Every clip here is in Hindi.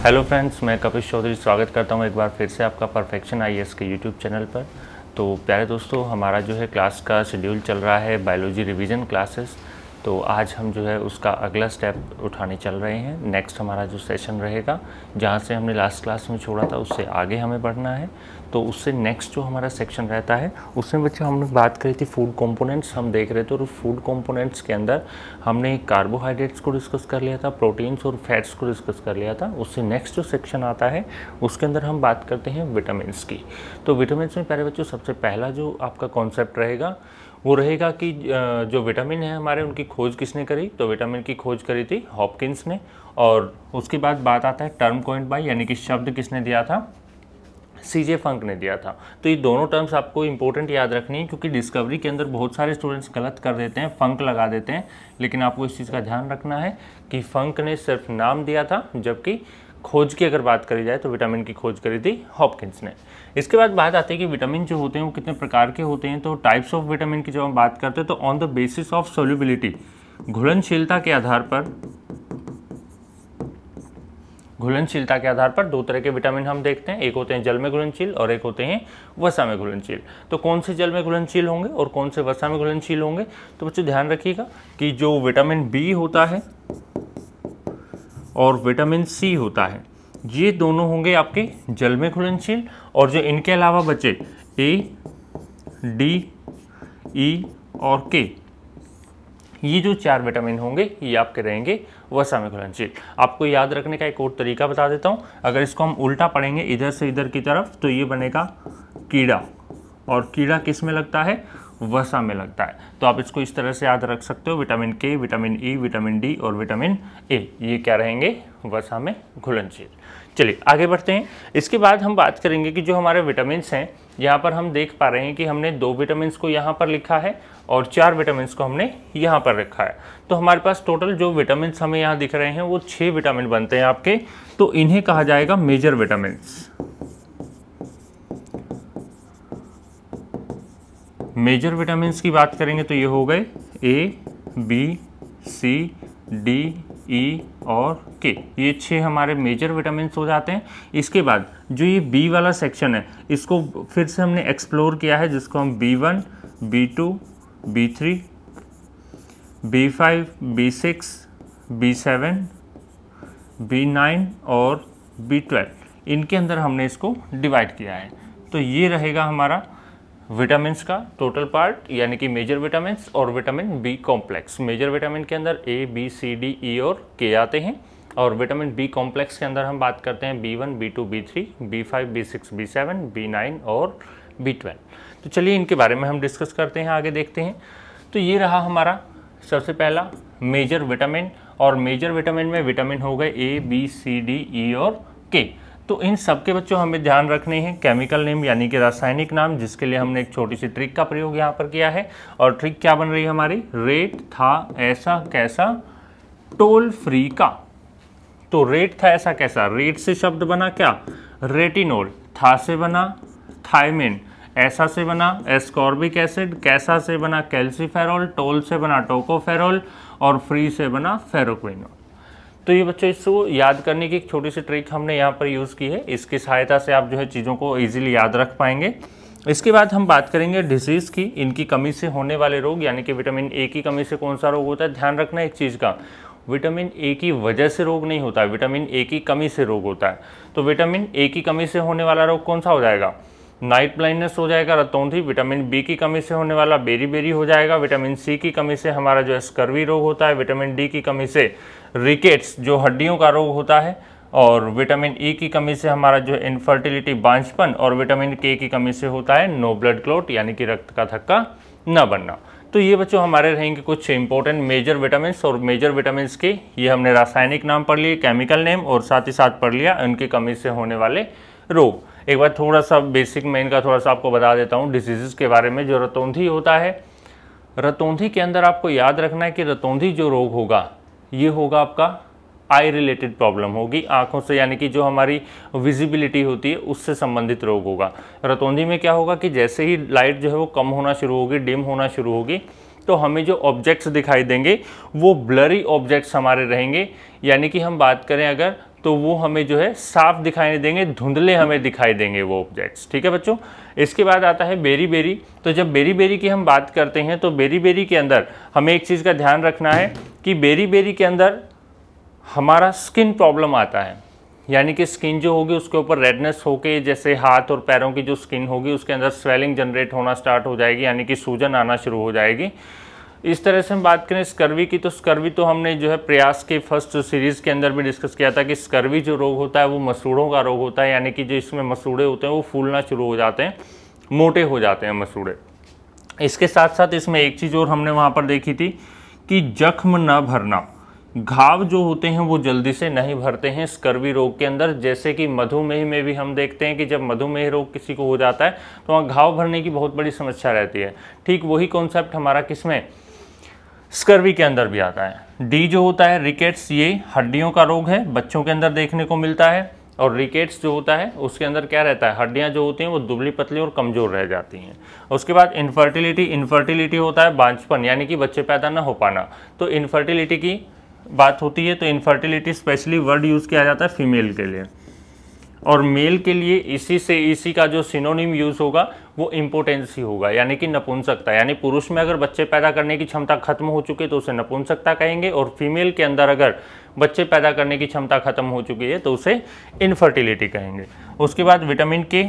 हेलो फ्रेंड्स, मैं कपिश चौधरी स्वागत करता हूं एक बार फिर से आपका परफेक्शन आईएएस के यूट्यूब चैनल पर। तो प्यारे दोस्तों, हमारा जो है क्लास का शेड्यूल चल रहा है बायोलॉजी रिवीजन क्लासेस। तो आज हम जो है उसका अगला स्टेप उठाने चल रहे हैं। नेक्स्ट हमारा जो सेशन रहेगा, जहां से हमने लास्ट क्लास में छोड़ा था उससे आगे हमें बढ़ना है। तो उससे नेक्स्ट जो हमारा सेक्शन रहता है उसमें बच्चों हमने बात करी थी फूड कंपोनेंट्स हम देख रहे थे। और फूड कंपोनेंट्स के अंदर हमने कार्बोहाइड्रेट्स को डिस्कस कर लिया था, प्रोटीन्स और फैट्स को डिस्कस कर लिया था। उससे नेक्स्ट जो सेक्शन आता है उसके अंदर हम बात करते हैं विटामिन्स की। तो विटामिन्स में प्यारे बच्चों सबसे पहला जो आपका कॉन्सेप्ट रहेगा वो रहेगा कि जो विटामिन है हमारे, उनकी खोज किसने करी। तो विटामिन की खोज करी थी हॉपकिंस ने। और उसके बाद बात आता है टर्म कॉइन्ड बाय, यानी कि शब्द किसने दिया था, सीजे फंक ने दिया था। तो ये दोनों टर्म्स आपको इंपॉर्टेंट याद रखनी है, क्योंकि डिस्कवरी के अंदर बहुत सारे स्टूडेंट्स गलत कर देते हैं, फंक लगा देते हैं। लेकिन आपको इस चीज़ का ध्यान रखना है कि फंक ने सिर्फ नाम दिया था, जबकि खोज की अगर बात करी जाए तो विटामिन की खोज करी थी हॉपकिंस ने। इसके बाद बात आती है कि विटामिन जो होते हैं वो कितने प्रकार के होते हैं। तो टाइप्स ऑफ विटामिन की जब हम बात करते हैं तो on the basis of solubility, घुलनशीलता के आधार पर दो तरह के विटामिन हम देखते हैं। एक होते हैं जल में घुलनशील और एक होते हैं वसा में घुलनशील। तो कौन से जल में घुलनशील होंगे और कौन से वसा में घुलनशील होंगे, तो बच्चों ध्यान रखिएगा कि जो विटामिन बी होता है और विटामिन सी होता है, ये दोनों होंगे आपके जल में घुलनशील। और जो इनके अलावा बचे ए, डी, ई और के, ये जो चार विटामिन होंगे ये आपके रहेंगे वसा में घुलनशील। आपको याद रखने का एक और तरीका बता देता हूँ। अगर इसको हम उल्टा पढ़ेंगे इधर से इधर की तरफ, तो ये बनेगा कीड़ा। और कीड़ा किस में लगता है, वसा में लगता है। तो आप इसको इस तरह से याद रख सकते हो, विटामिन के, विटामिन ई, विटामिन डी और विटामिन ए, ये क्या रहेंगे, वसा में घुलनशील। चलिए आगे बढ़ते हैं। इसके बाद हम बात करेंगे कि जो हमारे विटामिन्स हैं, यहाँ पर हम देख पा रहे हैं कि हमने 2 विटामिन्स को यहाँ पर लिखा है और 4 विटामिन्स को हमने यहाँ पर रखा है। तो हमारे पास टोटल जो विटामिन्स हमें यहाँ दिख रहे हैं वो 6 विटामिन बनते हैं आपके। तो इन्हें कहा जाएगा मेजर विटामिन्स। मेजर विटामिन्स की बात करेंगे तो ये हो गए ए, बी, सी, डी, ई और के, ये 6 हमारे मेजर विटामिन्स हो जाते हैं। इसके बाद जो ये बी वाला सेक्शन है, इसको फिर से हमने एक्सप्लोर किया है, जिसको हम B1, B2, B3, B5, B6, B7, B9 और B12, इनके अंदर हमने इसको डिवाइड किया है। तो ये रहेगा हमारा विटामिन्स का टोटल पार्ट, यानी कि मेजर विटामिन्स और vitamin B complex. Major vitamin के अंदर ए, बी, सी, डी, ई और के आते हैं। और विटामिन बी कॉम्प्लेक्स के अंदर हम बात करते हैं B1, B2, B3, B5, B6, B7, B9 और B12। तो चलिए इनके बारे में हम डिस्कस करते हैं, आगे देखते हैं। तो ये रहा हमारा सबसे पहला मेजर विटामिन। और मेजर विटामिन में विटामिन हो गए ए, बी, सी, डी, ई और के। तो इन सब के बच्चों हमें ध्यान रखने हैं केमिकल नेम, यानी कि रासायनिक नाम, जिसके लिए हमने एक छोटी सी ट्रिक का प्रयोग यहाँ पर किया है। और ट्रिक क्या बन रही है हमारी, रेट था ऐसा कैसा टोल फ्री का। तो रेट था ऐसा कैसा, रेट से शब्द बना क्या, रेटिनोल, था से बना थायमिन, ऐसा से बना एस्कॉर्बिक एसिड, कैसा से बना कैल्सीफेरॉल, टोल से बना टोकोफेरॉल और फ्री से बना फेरोक्विनोल। तो ये बच्चों इसको याद करने की एक छोटी सी ट्रिक हमने यहाँ पर यूज़ की है। इसकी सहायता से आप जो है चीज़ों को इजीली याद रख पाएंगे। इसके बाद हम बात करेंगे डिसीज़ की, इनकी कमी से होने वाले रोग, यानी कि विटामिन ए की कमी से कौन सा रोग होता है। ध्यान रखना एक चीज़ का, विटामिन ए की वजह से रोग नहीं होता है, विटामिन ए की कमी से रोग होता है। तो विटामिन ए की कमी से होने वाला रोग कौन सा हो जाएगा, नाइट ब्लाइंडनेस हो जाएगा, रतौंधी। विटामिन बी की कमी से होने वाला बेरी हो जाएगा। विटामिन सी की कमी से हमारा जो है स्कर्वी रोग होता है। विटामिन डी की कमी से रिकेट्स, जो हड्डियों का रोग होता है। और विटामिन ई की कमी से हमारा जो है इनफर्टिलिटी, बांझपन। और विटामिन के की कमी से होता है नो ब्लड क्लॉट, यानी कि रक्त का थक्का न बनना। तो ये बच्चों हमारे रहेंगे कुछ इंपॉर्टेंट मेजर विटामिन्स। और मेजर विटामिन्स के ये हमने रासायनिक नाम पढ़ लिए, केमिकल नेम, और साथ ही साथ पढ़ लिया उनकी कमी से होने वाले रोग। एक बार थोड़ा सा बेसिक मैं इनका थोड़ा सा आपको बता देता हूँ डिसीजेस के बारे में। जो रतौंधी होता है, रतौंधी के अंदर आपको याद रखना है कि रतौंधी जो रोग होगा ये होगा आपका आई रिलेटेड प्रॉब्लम होगी, आंखों से, यानी कि जो हमारी विजिबिलिटी होती है उससे संबंधित रोग होगा। रतौंधी में क्या होगा कि जैसे ही लाइट जो है वो कम होना शुरू होगी, डिम होना शुरू होगी, तो हमें जो ऑब्जेक्ट्स दिखाई देंगे वो ब्लरी ऑब्जेक्ट्स हमारे रहेंगे। यानी कि हम बात करें अगर तो वो हमें जो है साफ दिखाई नहीं देंगे, धुंधले हमें दिखाई देंगे वो ऑब्जेक्ट्स। ठीक है बच्चों। इसके बाद आता है बेरी बेरी। तो जब बेरी बेरी की हम बात करते हैं तो बेरी बेरी के अंदर हमें एक चीज़ का ध्यान रखना है कि बेरी बेरी के अंदर हमारा स्किन प्रॉब्लम आता है, यानी कि स्किन जो होगी उसके ऊपर रेडनेस होके, जैसे हाथ और पैरों की जो स्किन होगी उसके अंदर स्वेलिंग जनरेट होना स्टार्ट हो जाएगी, यानी कि सूजन आना शुरू हो जाएगी। इस तरह से हम बात करें स्कर्वी की, तो स्कर्वी तो हमने जो है प्रयास के फर्स्ट सीरीज़ के अंदर भी डिस्कस किया था कि स्कर्वी जो रोग होता है वो मसूड़ों का रोग होता है, यानी कि जो इसमें मसूड़े होते हैं वो फूलना शुरू हो जाते हैं, मोटे हो जाते हैं मसूड़े। इसके साथ साथ इसमें एक चीज़ और हमने वहाँ पर देखी थी कि जख्म न भरना, घाव जो होते हैं वो जल्दी से नहीं भरते हैं स्कर्वी रोग के अंदर। जैसे कि मधुमेह में भी हम देखते हैं कि जब मधुमेह रोग किसी को हो जाता है तो वहाँ घाव भरने की बहुत बड़ी समस्या रहती है। ठीक वही कॉन्सेप्ट हमारा किसमें, स्कर्वी के अंदर भी आता है। डी जो होता है रिकेट्स, ये हड्डियों का रोग है, बच्चों के अंदर देखने को मिलता है। और रिकेट्स जो होता है उसके अंदर क्या रहता है, हड्डियां जो होती हैं वो दुबली पतली और कमज़ोर रह जाती हैं। उसके बाद इनफर्टिलिटी, इनफर्टिलिटी होता है बांझपन, यानी कि बच्चे पैदा ना हो पाना। तो इनफर्टिलिटी की बात होती है तो इनफर्टिलिटी स्पेशली वर्ड यूज़ किया जाता है फीमेल के लिए, और मेल के लिए इसी का जो सिनोनिम यूज़ होगा वो इम्पोटेंसी होगा, यानी कि नपुंसकता। यानी पुरुष में अगर बच्चे पैदा करने की क्षमता खत्म हो चुकी है तो उसे नपुंसकता कहेंगे, और फीमेल के अंदर अगर बच्चे पैदा करने की क्षमता खत्म हो चुकी है तो उसे इनफर्टिलिटी कहेंगे। उसके बाद विटामिन के,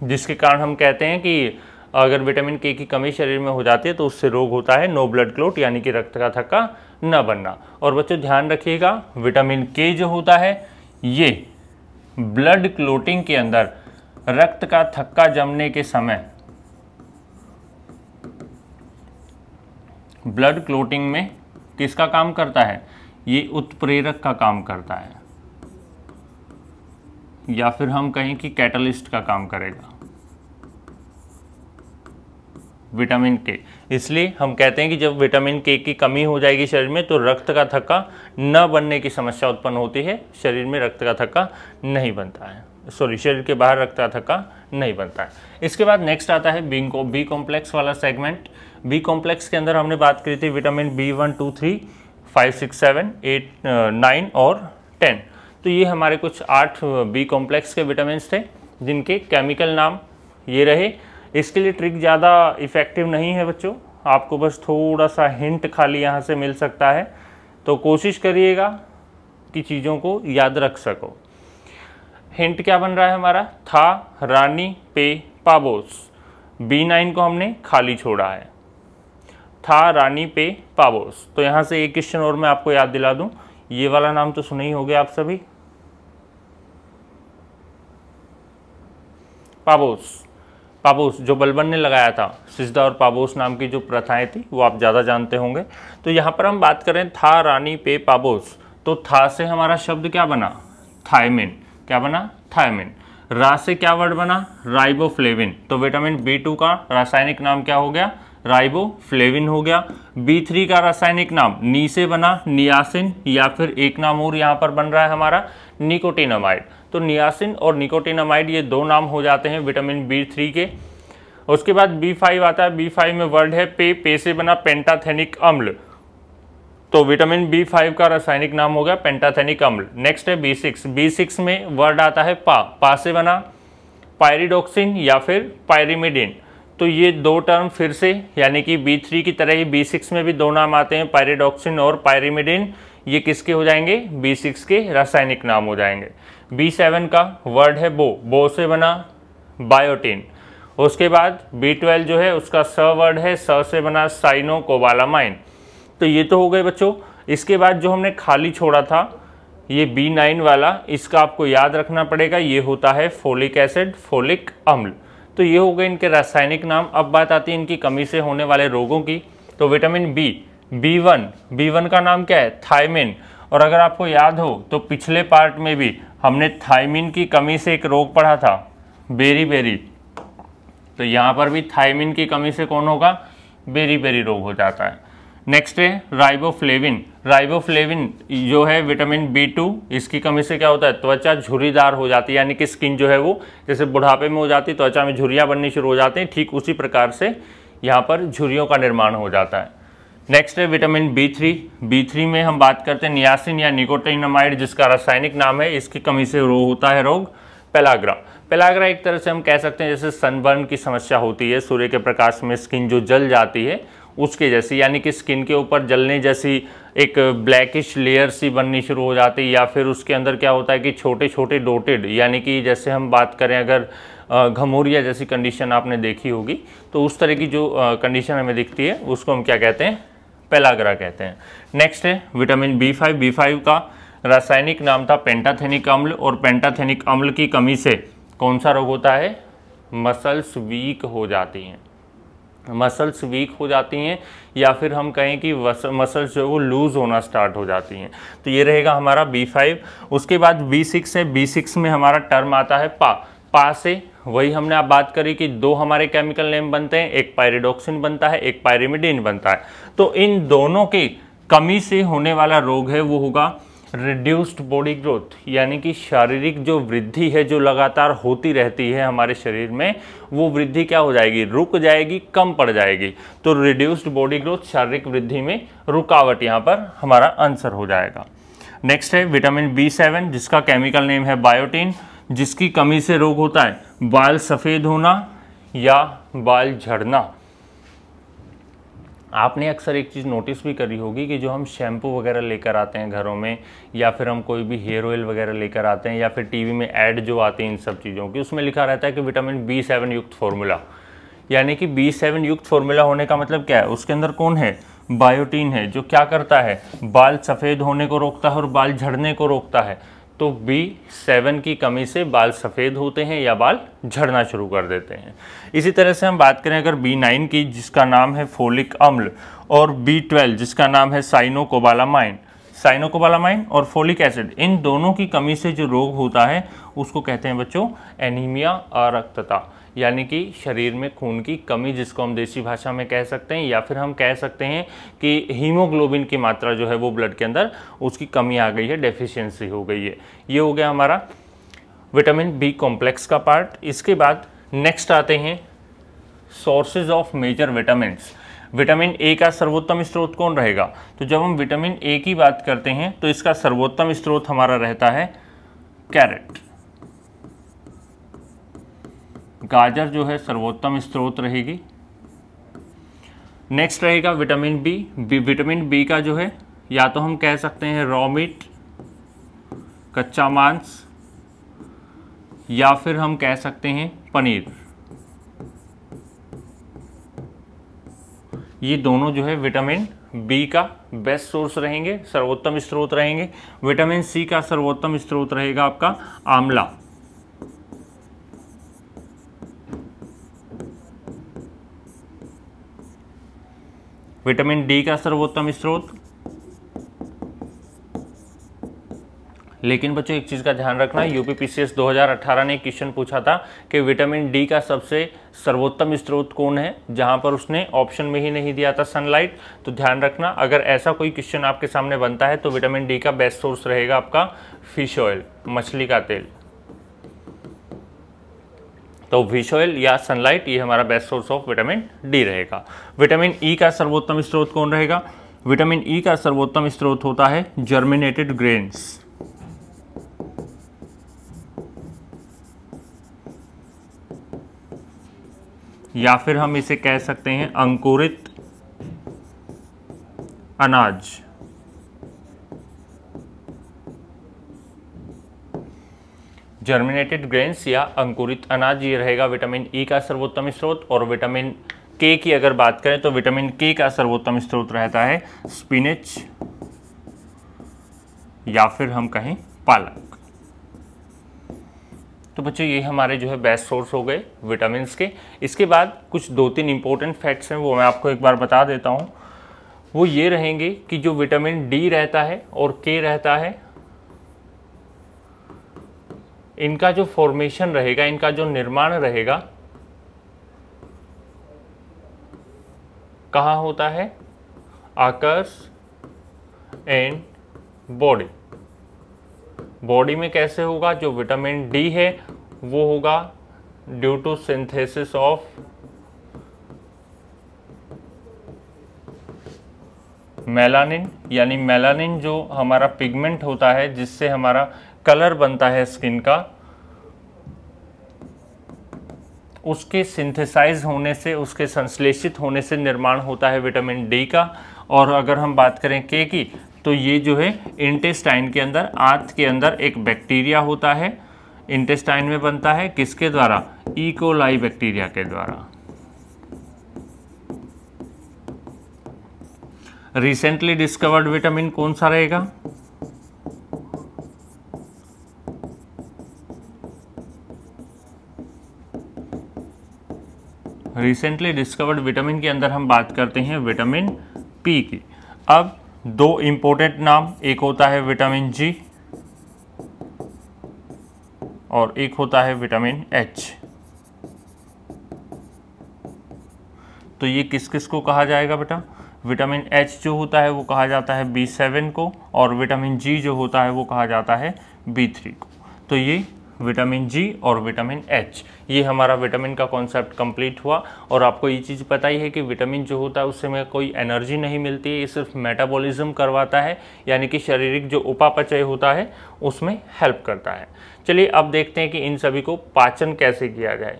जिसके कारण हम कहते हैं कि अगर विटामिन के की कमी शरीर में हो जाती है तो उससे रोग होता है नो ब्लड क्लॉट, यानी कि रक्त का थक्का न बनना। और बच्चों ध्यान रखिएगा, विटामिन के जो होता है ये ब्लड क्लोटिंग के अंदर रक्त का थक्का जमने के समय, ब्लड क्लोटिंग में किसका काम करता है, ये उत्प्रेरक का काम करता है, या फिर हम कहें कि कैटलिस्ट का काम करेगा विटामिन के। इसलिए हम कहते हैं कि जब विटामिन के की कमी हो जाएगी शरीर में तो रक्त का थक्का न बनने की समस्या उत्पन्न होती है, शरीर में रक्त का थक्का नहीं बनता है, सॉरी शरीर के बाहर रक्त का थक्का नहीं बनता है। इसके बाद नेक्स्ट आता है बी कॉम्प्लेक्स वाला सेगमेंट। बी कॉम्प्लेक्स के अंदर हमने बात करी थी विटामिन B1, 2, 3, 5, 6, 7, 8, 9 और 10। तो ये हमारे कुछ 8 बी कॉम्प्लेक्स के विटामिन थे जिनके केमिकल नाम ये रहे। इसके लिए ट्रिक ज़्यादा इफ़ेक्टिव नहीं है बच्चों, आपको बस थोड़ा सा हिंट खाली यहाँ से मिल सकता है, तो कोशिश करिएगा कि चीज़ों को याद रख सको। हिंट क्या बन रहा है हमारा, था, रानी, पे, पाबोस। B9 को हमने खाली छोड़ा है, था, रानी, पे, पाबोस। तो यहाँ से एक क्वेश्चन और मैं आपको याद दिला दूँ, ये वाला नाम तो सुने ही होंगे आप सभी, पाबोस। पाबोस जो बलबन ने लगाया था, सिजदा और पाबोस नाम की जो प्रथाएं थी वो आप ज़्यादा जानते होंगे। तो यहाँ पर हम बात करें था, रानी, पे, पाबोस, तो था से हमारा शब्द क्या बना, थायमिन। क्या बना, थायमिन। रा से क्या वर्ड बना, राइबोफ्लेविन। तो विटामिन B2 का रासायनिक नाम क्या हो गया, राइबोफ्लेविन हो गया। B3 का रासायनिक नाम नी से बना, नियासिन, या फिर एक नाम और यहाँ पर बन रहा है हमारा निकोटिनामाइड। तो नियासिन और निकोटिनामाइड ये दो नाम हो जाते हैं विटामिन B3 के। उसके बाद B5 आता है, B5 में वर्ड है पे से बना पेंटाथेनिक अम्ल। तो विटामिन B5 का रासायनिक नाम हो गया पेंटाथेनिक अम्ल। नेक्स्ट है B6 में वर्ड आता है पा से बना पायरिडोक्सिन या फिर पायरिमिडिन। तो ये दो टर्म फिर से, यानी कि B3 की तरह ही B6 में भी दो नाम आते हैं, पायरिडोक्सिन और पायरिमिडिन। ये किसके हो जाएंगे, B6 के रासायनिक नाम हो जाएंगे। B7 का वर्ड है बो से बना बायोटिन। उसके बाद B12 जो है उसका स वर्ड है, स से बना साइनोकोबालामाइन। तो ये तो हो गए बच्चों। इसके बाद जो हमने खाली छोड़ा था ये B9 वाला, इसका आपको याद रखना पड़ेगा, ये होता है फोलिक एसिड, फोलिक अम्ल। तो ये हो गए इनके रासायनिक नाम। अब बात आती है इनकी कमी से होने वाले रोगों की। तो विटामिन B1 का नाम क्या है, थायमिन। और अगर आपको याद हो तो पिछले पार्ट में भी हमने थायमिन की कमी से एक रोग पढ़ा था, बेरी। तो यहाँ पर भी थायमिन की कमी से कौन होगा, बेरी रोग हो जाता है। नेक्स्ट है राइबोफ्लेविन जो है विटामिन B2, इसकी कमी से क्या होता है, त्वचा झुर्रीदार हो जाती है, यानी कि स्किन जो है वो जैसे बुढ़ापे में हो जाती है, त्वचा में झुर्रियाँ बननी शुरू हो जाती हैं, ठीक उसी प्रकार से यहाँ पर झुर्रियों का निर्माण हो जाता है। नेक्स्ट है विटामिन B3। B3 में हम बात करते हैं नियासिन या निकोटिनामाइड, जिसका रासायनिक नाम है, इसकी कमी से होता है रोग पेलाग्रा। पेलाग्रा एक तरह से हम कह सकते हैं जैसे सनबर्न की समस्या होती है, सूर्य के प्रकाश में स्किन जो जल जाती है उसके जैसी, यानी कि स्किन के ऊपर जलने जैसी एक ब्लैकिश लेयर सी बननी शुरू हो जाती है, या फिर उसके अंदर क्या होता है कि छोटे छोटे डोटेड, यानी कि जैसे हम बात करें अगर घमौरिया जैसी कंडीशन आपने देखी होगी, तो उस तरह की जो कंडीशन हमें दिखती है उसको हम क्या कहते हैं, पेलाग्रा कहते हैं। नेक्स्ट है विटामिन B5। B5 का रासायनिक नाम था पेंटाथेनिक अम्ल, और पेंटाथेनिक अम्ल की कमी से कौन सा रोग होता है, मसल्स वीक हो जाती हैं। मसल्स वीक हो जाती हैं, या फिर हम कहें कि मसल्स जो है वो लूज़ होना स्टार्ट हो जाती हैं। तो ये रहेगा हमारा B5। उसके बाद B6 है। B6 में हमारा टर्म आता है पा से वही हमने आप बात करी कि दो हमारे केमिकल नेम बनते हैं, एक पायरिडोक्सिन बनता है, एक पायरिमिडीन बनता है। तो इन दोनों की कमी से होने वाला रोग है वो होगा रिड्यूस्ड बॉडी ग्रोथ, यानी कि शारीरिक जो वृद्धि है जो लगातार होती रहती है हमारे शरीर में, वो वृद्धि क्या हो जाएगी, रुक जाएगी, कम पड़ जाएगी। तो रिड्यूस्ड बॉडी ग्रोथ, शारीरिक वृद्धि में रुकावट, यहाँ पर हमारा आंसर हो जाएगा। नेक्स्ट है विटामिन B7, जिसका केमिकल नेम है बायोटीन, जिसकी कमी से रोग होता है बाल सफ़ेद होना या बाल झड़ना। आपने अक्सर एक चीज़ नोटिस भी करी होगी कि जो हम शैम्पू वगैरह लेकर आते हैं घरों में, या फिर हम कोई भी हेयर ऑयल वगैरह लेकर आते हैं, या फिर टीवी में ऐड जो आती हैं इन सब चीज़ों की, उसमें लिखा रहता है कि विटामिन B7 युक्त फॉर्मूला। यानी कि B7 युक्त फॉर्मूला होने का मतलब क्या है, उसके अंदर कौन है, बायोटीन है, जो क्या करता है, बाल सफ़ेद होने को रोकता है और बाल झड़ने को रोकता है। तो B7 की कमी से बाल सफ़ेद होते हैं या बाल झड़ना शुरू कर देते हैं। इसी तरह से हम बात करें अगर B9 की, जिसका नाम है फोलिक अम्ल, और B12 जिसका नाम है साइनोकोबालामाइन और फोलिक एसिड, इन दोनों की कमी से जो रोग होता है उसको कहते हैं बच्चों एनीमिया, अरक्तता, यानी कि शरीर में खून की कमी, जिसको हम देसी भाषा में कह सकते हैं, या फिर हम कह सकते हैं कि हीमोग्लोबिन की मात्रा जो है वो ब्लड के अंदर उसकी कमी आ गई है, डेफिशिएंसी हो गई है। ये हो गया हमारा विटामिन B कॉम्प्लेक्स का पार्ट। इसके बाद नेक्स्ट आते हैं sources of major vitamins. Vitamin A का सर्वोत्तम स्रोत कौन रहेगा, तो जब हम विटामिन A की बात करते हैं तो इसका सर्वोत्तम स्रोत हमारा रहता है कैरेट। गाजर जो है सर्वोत्तम स्रोत रहेगी। नेक्स्ट रहेगा विटामिन B। विटामिन B का जो है या तो हम कह सकते हैं रॉ मीट, कच्चा मांस, या फिर हम कह सकते हैं पनीर। ये दोनों जो है विटामिन B का बेस्ट सोर्स रहेंगे, सर्वोत्तम स्रोत रहेंगे। विटामिन C का सर्वोत्तम स्रोत रहेगा आपका आंवला। विटामिन D का सर्वोत्तम स्रोत, लेकिन बच्चों एक चीज़ का ध्यान रखना, यूपीपीसीएस 2018 ने क्वेश्चन पूछा था कि विटामिन D का सबसे सर्वोत्तम स्रोत कौन है, जहां पर उसने ऑप्शन में ही नहीं दिया था सनलाइट। तो ध्यान रखना, अगर ऐसा कोई क्वेश्चन आपके सामने बनता है तो विटामिन D का बेस्ट सोर्स रहेगा आपका फिश ऑयल, मछली का तेल। तो फिश ऑयल या सनलाइट ये हमारा best source of vitamin D रहेगा। विटामिन E का सर्वोत्तम स्रोत कौन रहेगा, विटामिन E का सर्वोत्तम स्रोत होता है जर्मिनेटेड ग्रेन्स, या फिर हम इसे कह सकते हैं अंकुरित अनाज। जर्मिनेटेड ग्रेन्स या अंकुरित अनाज ये रहेगा विटामिन E का सर्वोत्तम स्रोत। और विटामिन K की अगर बात करें तो विटामिन K का सर्वोत्तम स्रोत रहता है स्पिनच, या फिर हम कहें पालक। तो बच्चों ये हमारे जो है बेस्ट सोर्स हो गए विटामिन्स के। इसके बाद कुछ 2-3 इंपॉर्टेंट फैक्ट्स हैं, वो मैं आपको एक बार बता देता हूँ। वो ये रहेंगे कि जो विटामिन D रहता है और K रहता है, इनका जो फॉर्मेशन रहेगा, इनका जो निर्माण रहेगा, कहाँ होता है, आकर्स एंड बॉडी। बॉडी में कैसे होगा, जो विटामिन D है वो होगा due to synthesis of melanin, यानी मेलानिन जो हमारा पिगमेंट होता है जिससे हमारा कलर बनता है स्किन का, उसके सिंथेसाइज होने से, उसके संश्लेषित होने से निर्माण होता है विटामिन डी का। और अगर हम बात करें के की, तो ये जो है इंटेस्टाइन के अंदर, आंत के अंदर एक बैक्टीरिया होता है, इंटेस्टाइन में बनता है, किसके द्वारा? ई कोलाई बैक्टीरिया के द्वारा। रिसेंटली डिस्कवर्ड विटामिन कौन सा रहेगा? रिसेंटली डिस्कवर्ड विटामिन के अंदर हम बात करते हैं विटामिन पी की। अब दो इंपॉर्टेंट नाम, एक होता है विटामिन जी और एक होता है विटामिन एच। तो ये किस किस को कहा जाएगा बेटा? विटामिन एच जो होता है वो कहा जाता है B7 को, और विटामिन जी जो होता है वो कहा जाता है B3 को। तो ये विटामिन जी और विटामिन एच, ये हमारा विटामिन का कॉन्सेप्ट कंप्लीट हुआ। और आपको ये चीज़ पता ही है कि विटामिन जो होता है उससे हमें कोई एनर्जी नहीं मिलती है, ये सिर्फ मेटाबॉलिज्म करवाता है, यानी कि शारीरिक जो उपापचय होता है उसमें हेल्प करता है। चलिए अब देखते हैं कि इन सभी को पाचन कैसे किया जाए।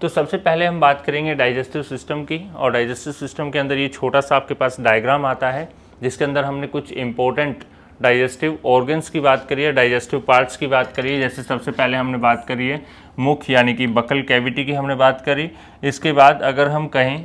तो सबसे पहले हम बात करेंगे डाइजेस्टिव सिस्टम की, और डाइजेस्टिव सिस्टम के अंदर ये छोटा सा आपके पास डायग्राम आता है जिसके अंदर हमने कुछ इंपॉर्टेंट डाइजेस्टिव ऑर्गन्स की बात करी है, डाइजेस्टिव पार्ट्स की बात करी है। जैसे सबसे पहले हमने बात करी है मुख यानी कि बकल कैविटी की हमने बात करी। इसके बाद अगर हम कहें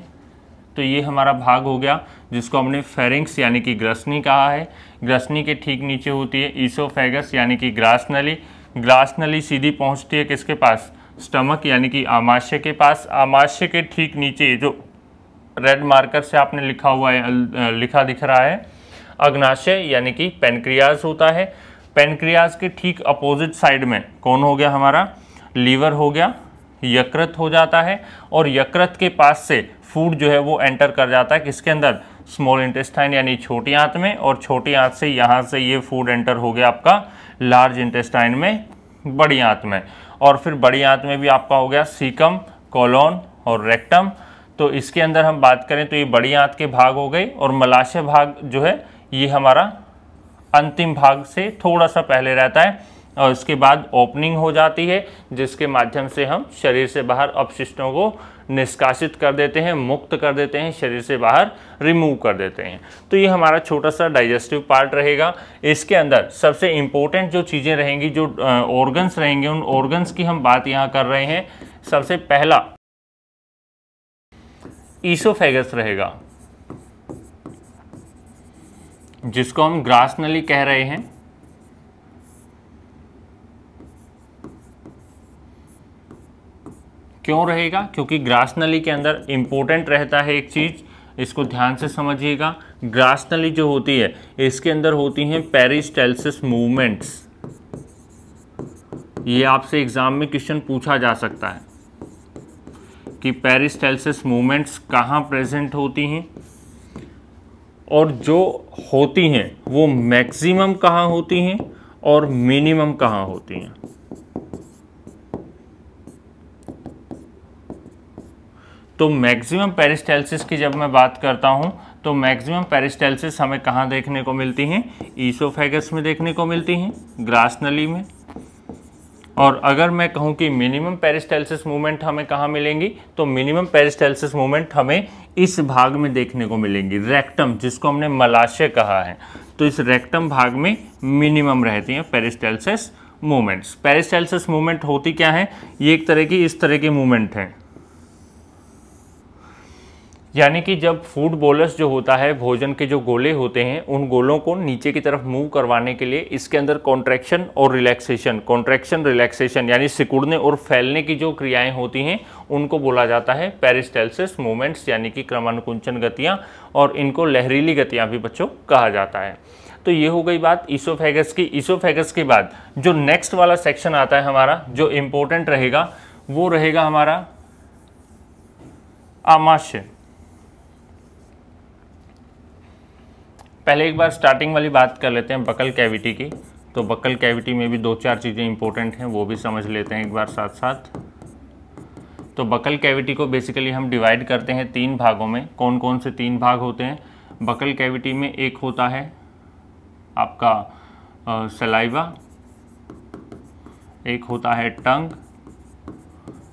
तो ये हमारा भाग हो गया जिसको हमने फेरिंक्स यानी कि ग्रसनी कहा है। ग्रसनी के ठीक नीचे होती है ईसोफेगस यानी कि ग्रास नली। ग्रास नली सीधी पहुंचती है किसके पास? स्टमक यानी कि आमाशय के पास। आमाशय के ठीक नीचे जो रेड मार्कर से आपने लिखा हुआ है, लिखा दिख रहा है, अग्नाशय यानी कि पेनक्रियाज होता है। पेनक्रियाज के ठीक अपोजिट साइड में कौन हो गया हमारा? लीवर हो गया, यकृत हो जाता है, और यकृत के पास से फूड जो है वो एंटर कर जाता है किसके अंदर? स्मॉल इंटेस्टाइन यानी छोटी आंत में, और छोटी आंत से यहाँ से ये फूड एंटर हो गया आपका लार्ज इंटेस्टाइन में, बड़ी आंत में, और फिर बड़ी आंत में भी आपका हो गया सीकम, कोलोन और रेक्टम। तो इसके अंदर हम बात करें तो ये बड़ी आंत के भाग हो गए, और मलाशय भाग जो है ये हमारा अंतिम भाग से थोड़ा सा पहले रहता है, और उसके बाद ओपनिंग हो जाती है जिसके माध्यम से हम शरीर से बाहर अपशिष्टों को निष्कासित कर देते हैं, मुक्त कर देते हैं, शरीर से बाहर रिमूव कर देते हैं। तो ये हमारा छोटा सा डाइजेस्टिव पार्ट रहेगा। इसके अंदर सबसे इम्पोर्टेंट जो चीज़ें रहेंगी, जो ऑर्गन्स रहेंगे, उन ऑर्गन्स की हम बात यहाँ कर रहे हैं। सबसे पहला ईसोफेगस रहेगा जिसको हम ग्रास नली कह रहे हैं। क्यों रहेगा? क्योंकि ग्रास नली के अंदर इंपॉर्टेंट रहता है एक चीज, इसको ध्यान से समझिएगा। ग्रास नली जो होती है इसके अंदर होती हैं पेरिस्टाल्सिस मूवमेंट्स। ये आपसे एग्जाम में क्वेश्चन पूछा जा सकता है कि पेरिस्टाल्सिस मूवमेंट्स कहाँ प्रेजेंट होती हैं, और जो होती हैं वो मैक्सिमम कहाँ होती हैं और मिनिमम कहाँ होती हैं। तो मैक्सिमम पेरिस्टाल्सिस की जब मैं बात करता हूं तो मैक्सिमम पेरिस्टाल्सिस हमें कहाँ देखने को मिलती हैं? ईसोफेगस में देखने को मिलती हैं, ग्रास नली में। और अगर मैं कहूं कि मिनिमम पेरिस्टाल्सिस मूवमेंट हमें कहाँ मिलेंगी, तो मिनिमम पेरिस्टाल्सिस मूवमेंट हमें इस भाग में देखने को मिलेंगी, रेक्टम, जिसको हमने मलाशय कहा है। तो इस रेक्टम भाग में मिनिमम रहती हैं पेरिस्टाल्सिस मूवमेंट्स। पेरिस्टाल्सिस मूवमेंट होती क्या है? ये एक तरह की इस तरह की मूवमेंट है, यानी कि जब फूड बोलस जो होता है, भोजन के जो गोले होते हैं, उन गोलों को नीचे की तरफ मूव करवाने के लिए इसके अंदर कॉन्ट्रैक्शन और रिलैक्सेशन, कॉन्ट्रैक्शन रिलैक्सेशन यानी सिकुड़ने और फैलने की जो क्रियाएं होती हैं उनको बोला जाता है पेरिस्टाल्सिस मूवमेंट्स, यानी कि क्रमानुकुंचन गतियां, और इनको लहरीली गतियां भी बच्चों कहा जाता है। तो ये हो गई बात ईसोफेगस की। ईसोफेगस के बाद जो नेक्स्ट वाला सेक्शन आता है हमारा, जो इम्पोर्टेंट रहेगा, वो रहेगा हमारा आमाशय। पहले एक बार स्टार्टिंग वाली बात कर लेते हैं बकल कैविटी की। तो बकल कैविटी में भी दो चार चीज़ें इंपॉर्टेंट हैं, वो भी समझ लेते हैं एक बार साथ साथ। तो बकल कैविटी को बेसिकली हम डिवाइड करते हैं तीन भागों में। कौन कौन से तीन भाग होते हैं? बकल कैविटी में एक होता है आपका सलाइवा, एक होता है टंग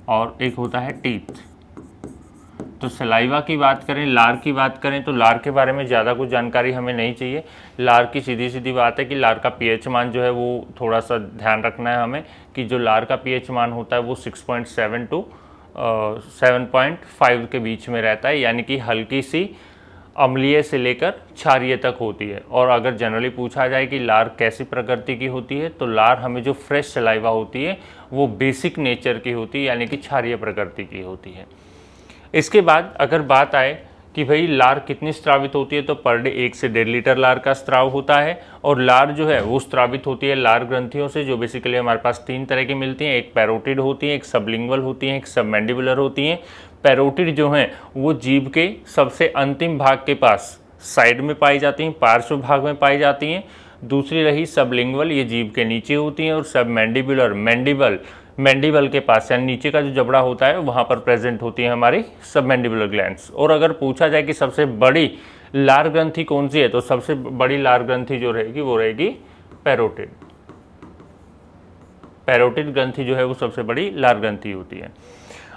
और एक होता है टीथ। तो सलाइवा की बात करें, लार की बात करें तो लार के बारे में ज़्यादा कुछ जानकारी हमें नहीं चाहिए। लार की सीधी सीधी बात है कि लार का पीएच मान जो है वो थोड़ा सा ध्यान रखना है हमें कि जो लार का पीएच मान होता है वो 6.7 to 7.5 के बीच में रहता है, यानी कि हल्की सी अम्लीय से लेकर क्षारीय तक होती है। और अगर जनरली पूछा जाए कि लार कैसी प्रकृति की होती है तो लार हमें जो फ्रेश सलाइवा होती है वो बेसिक नेचर की होती है, यानी कि क्षारीय प्रकृति की होती है। इसके बाद अगर बात आए कि भाई लार कितनी स्त्रावित होती है तो पर डे 1 से 1.5 लीटर लार का स्त्राव होता है। और लार जो है वो स्त्रावित होती है लार ग्रंथियों से, जो बेसिकली हमारे पास 3 तरह की मिलती हैं। एक पैरोटिड होती है, एक सबलिंगुअल होती है, एक सबमैंडिबुलर होती हैं। पैरोटिड जो हैं वो जीभ के सबसे अंतिम भाग के पास साइड में पाई जाती हैं, पार्श्व भाग में पाई जाती हैं। दूसरी रही सबलिंगुअल, ये जीभ के नीचे होती हैं। और सबमैंडिबुलर मैंडिबल के पास, यानी नीचे का जो जबड़ा होता है वहाँ पर प्रेजेंट होती है हमारी सबमैंडिबुलर ग्लैंड्स। और अगर पूछा जाए कि सबसे बड़ी लार ग्रंथि कौन सी है तो सबसे बड़ी लार ग्रंथि जो रहेगी वो रहेगी पैरोटिड। पैरोटिड ग्रंथि जो है वो सबसे बड़ी लार ग्रंथि होती है।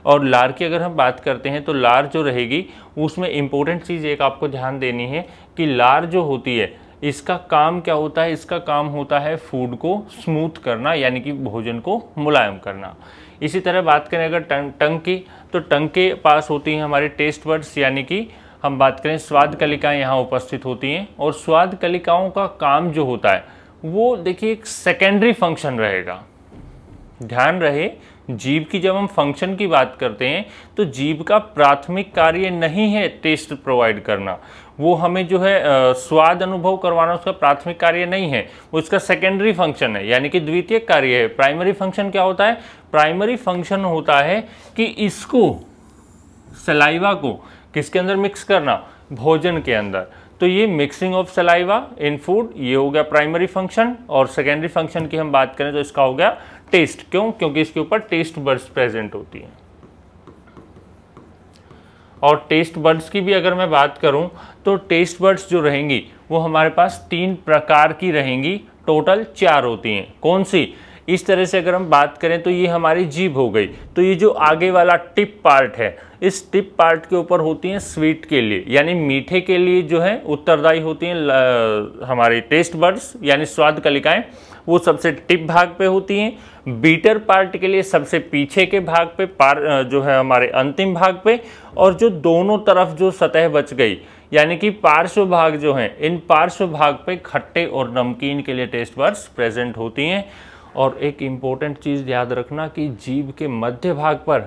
और लार की अगर हम बात करते हैं तो लार जो रहेगी उसमें इंपॉर्टेंट चीज़ एक आपको ध्यान देनी है कि लार जो होती है इसका काम क्या होता है। इसका काम होता है फूड को स्मूथ करना, यानी कि भोजन को मुलायम करना। इसी तरह बात करें अगर टंग की तो टंग के पास होती हैं हमारे टेस्ट बड्स, यानी कि हम बात करें स्वाद कलिकाएँ यहाँ उपस्थित होती हैं। और स्वाद कलिकाओं का काम जो होता है वो देखिए एक सेकेंडरी फंक्शन रहेगा। ध्यान रहे, जीभ की जब हम फंक्शन की बात करते हैं तो जीभ का प्राथमिक कार्य नहीं है टेस्ट प्रोवाइड करना, वो हमें जो है स्वाद अनुभव करवाना उसका प्राथमिक कार्य नहीं है, वो इसका सेकेंडरी फंक्शन है, यानी कि द्वितीयक कार्य है। प्राइमरी फंक्शन क्या होता है? प्राइमरी फंक्शन होता है कि इसको सलाइवा को किसके अंदर मिक्स करना? भोजन के अंदर। तो ये mixing of saliva in food, ये हो गया प्राइमरी फंक्शन। और सेकेंडरी फंक्शन की हम बात करें तो इसका हो गया टेस्ट। क्यों? क्योंकि इसके ऊपर टेस्ट बड्स प्रेजेंट होती हैं। और टेस्ट बड्स की भी अगर मैं बात करूं तो टेस्ट बड्स जो रहेंगी वो हमारे पास 3 प्रकार की रहेंगी, टोटल 4 होती हैं। कौन सी? इस तरह से अगर हम बात करें तो ये हमारी जीभ हो गई। तो ये जो आगे वाला टिप पार्ट है, इस टिप पार्ट के ऊपर होती हैं स्वीट के लिए, यानी मीठे के लिए जो है उत्तरदायी होती हैं हमारी टेस्ट बड्स, यानी स्वाद कलिकाएं, वो सबसे टिप भाग पे होती हैं। बीटर पार्ट के लिए सबसे पीछे के भाग पे, जो है हमारे अंतिम भाग पे। और जो दोनों तरफ जो सतह बच गई, यानी कि पार्श्व भाग जो हैं, इन पार्श्व भाग पे खट्टे और नमकीन के लिए टेस्ट बड्स प्रेजेंट होती हैं। और एक इम्पोर्टेंट चीज़ याद रखना कि जीभ के मध्य भाग पर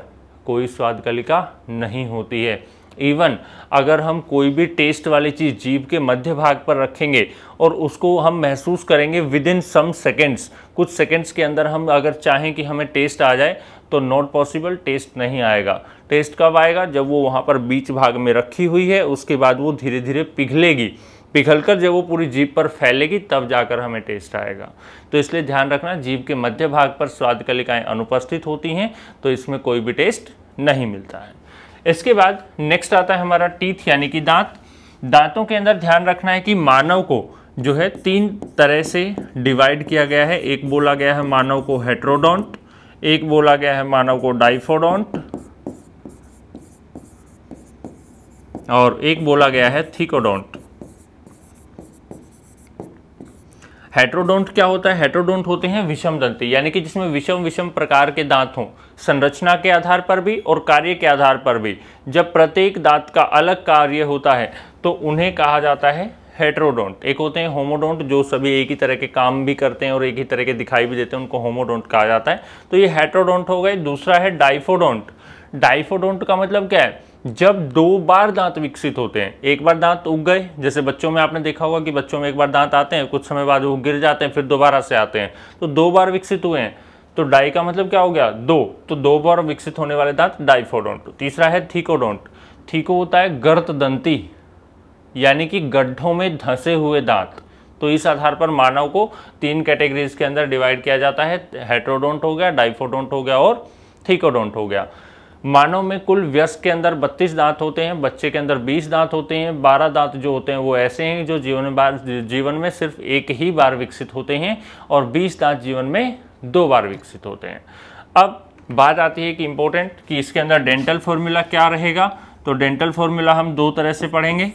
कोई स्वाद कलिका नहीं होती है। इवन अगर हम कोई भी टेस्ट वाली चीज़ जीभ के मध्य भाग पर रखेंगे और उसको हम महसूस करेंगे विद इन सम सेकेंड्स, कुछ सेकेंड्स के अंदर हम अगर चाहें कि हमें टेस्ट आ जाए तो नॉट पॉसिबल, टेस्ट नहीं आएगा। टेस्ट कब आएगा? जब वो वहाँ पर बीच भाग में रखी हुई है, उसके बाद वो धीरे धीरे पिघलेगी, पिघलकर जब वो पूरी जीभ पर फैलेगी तब जाकर हमें टेस्ट आएगा। तो इसलिए ध्यान रखना, जीभ के मध्य भाग पर स्वाद कलिकाएं अनुपस्थित होती हैं तो इसमें कोई भी टेस्ट नहीं मिलता है। इसके बाद नेक्स्ट आता है हमारा टीथ, यानी कि दांत। दांतों के अंदर ध्यान रखना है कि मानव को जो है 3 तरह से डिवाइड किया गया है। एक बोला गया है मानव को हेट्रोडोंट, एक बोला गया है मानव को डाइफोडोंट, और एक बोला गया है थिकोडोंट। हेट्रोडोंट क्या होता है? हेट्रोडोंट होते हैं विषम दंती, यानी कि जिसमें विषम विषम प्रकार के दांत हों, संरचना के आधार पर भी और कार्य के आधार पर भी। जब प्रत्येक दांत का अलग कार्य होता है तो उन्हें कहा जाता है हेट्रोडोंट। एक होते हैं होमोडोंट, जो सभी एक ही तरह के काम भी करते हैं और एक ही तरह के दिखाई भी देते हैं, उनको होमोडोंट कहा जाता है। तो ये हेट्रोडोंट हो गए। दूसरा है डाइफोडोंट। डाइफोडोंट का मतलब क्या है? जब 2 बार दांत विकसित होते हैं, एक बार दांत उग गए, जैसे बच्चों में आपने देखा होगा कि बच्चों में एक बार दांत आते हैं, कुछ समय बाद वो गिर जाते हैं, फिर दोबारा से आते हैं, तो 2 बार विकसित हुए हैं। तो डाई का मतलब क्या हो गया? 2, तो 2 बार विकसित होने वाले दांत डाइफोडोंट। तीसरा है थिकोडोंट। थीको होता है गर्त दंती, यानी कि गड्ढों में धंसे हुए दांत। तो इस आधार पर मानव को 3 कैटेगरीज के अंदर डिवाइड किया जाता है। हेट्रोडोंट हो गया, डाइफोडोंट हो गया और थिकोडोंट हो गया। मानव में कुल वयस्क के अंदर 32 दांत होते हैं, बच्चे के अंदर 20 दांत होते हैं। 12 दांत जो होते हैं वो ऐसे हैं जो जीवन में सिर्फ एक ही बार विकसित होते हैं और 20 दांत जीवन में 2 बार विकसित होते हैं। अब बात आती है कि इंपॉर्टेंट कि इसके अंदर डेंटल फॉर्मूला क्या रहेगा। तो डेंटल फॉर्मूला हम 2 तरह से पढ़ेंगे।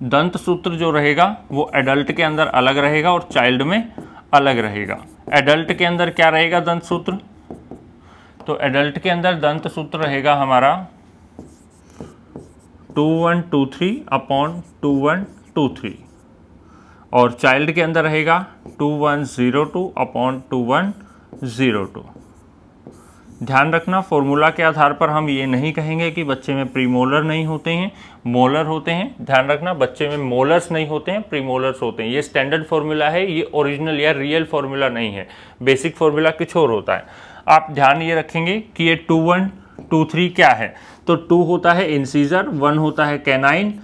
दंत सूत्र जो रहेगा वो एडल्ट के अंदर अलग रहेगा और चाइल्ड में अलग रहेगा। एडल्ट के अंदर क्या रहेगा दंत सूत्र? तो एडल्ट के अंदर दंत सूत्र रहेगा हमारा 2123 अपॉन 2123 और चाइल्ड के अंदर रहेगा 2102 अपॉन 2102। ध्यान रखना, फॉर्मूला के आधार पर हम ये नहीं कहेंगे कि बच्चे में प्रीमोलर नहीं होते हैं, मोलर होते हैं। ध्यान रखना, बच्चे में मोलर्स नहीं होते हैं, प्रीमोलर्स होते हैं। ये स्टैंडर्ड फॉर्मूला है, ये ओरिजिनल या रियल फॉर्मूला नहीं है। बेसिक फॉर्मूला कुछ और होता है। आप ध्यान ये रखेंगे कि ये 2123 क्या है। तो 2 होता है इंसीजर, 1 होता है कैनाइन,